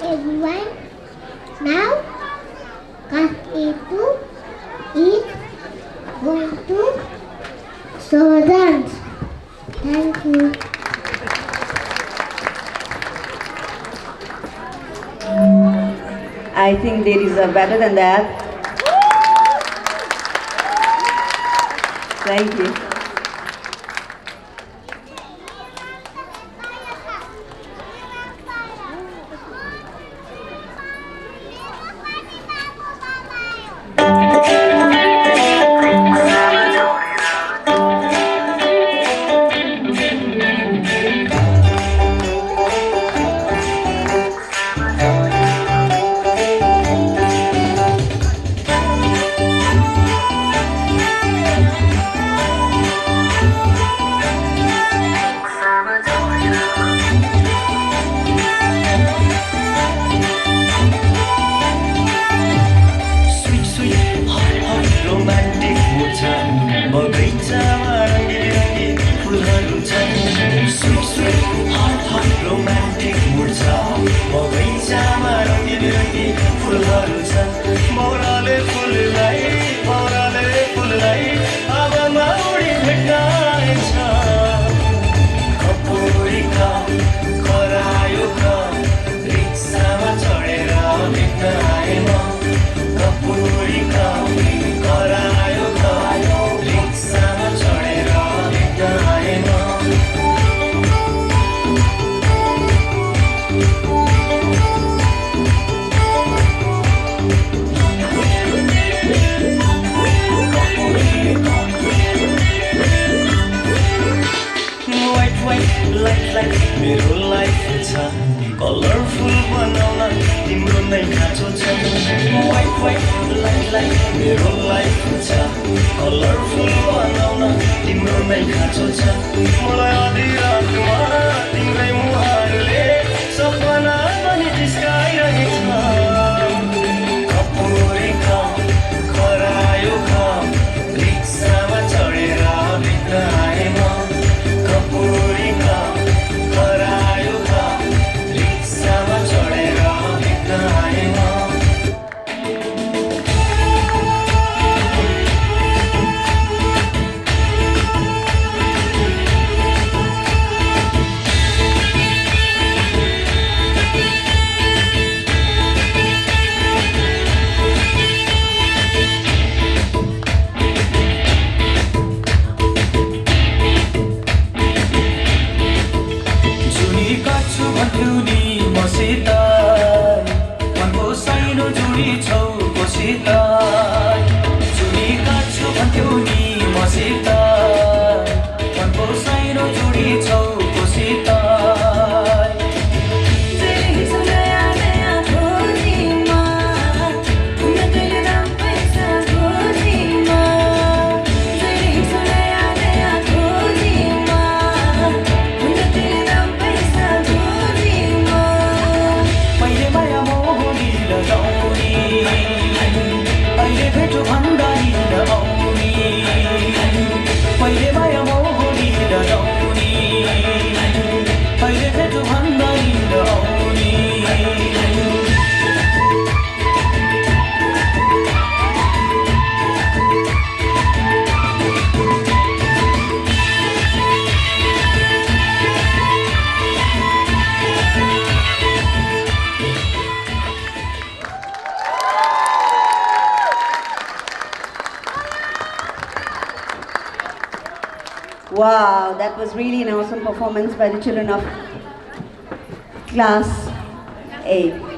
everyone. Now, class A2 is going to show dance. Thank you. I think they deserve better than that. Thank you. बगैँचामा रङ्गी फुलहरू छन् sweet sweet hot hot romantic mood छ बगैँचामा रङ्गी फुलहरू छन् मौराले फुललाई अब माउडी भेट्न आएछ कपुरीका करायोका रिक्सामा चढेर भेट्न आए म कपुरीका करायोका रिक्सामा चढेर भेट्न आए म लाइट मेरो लाइफ छ कलरफुल बनाउन तिम्रो नै खाँचो छ वाइट लाइट मेरो लाइफ छ कलरफुल बनाउन तिम्रो नै खाँचो छ मलाई आधी रातमा तिम्रै मुहारले सपना पनि जिस्काइरहेछ कपुरीका करायोका रिक्सामा चढेर भेट्न आए म कपुरीका करायोका रिक्सामा चढेर भेट्न आए म भन्थ्यौ नि मसित मनको साइनो जुडी छौ कोसित जुडी काट्छु भन्थ्यौ नि मसित मनको साइनो जुडी छौ कोसित Wow, that was really an awesome performance by the children of Class 8.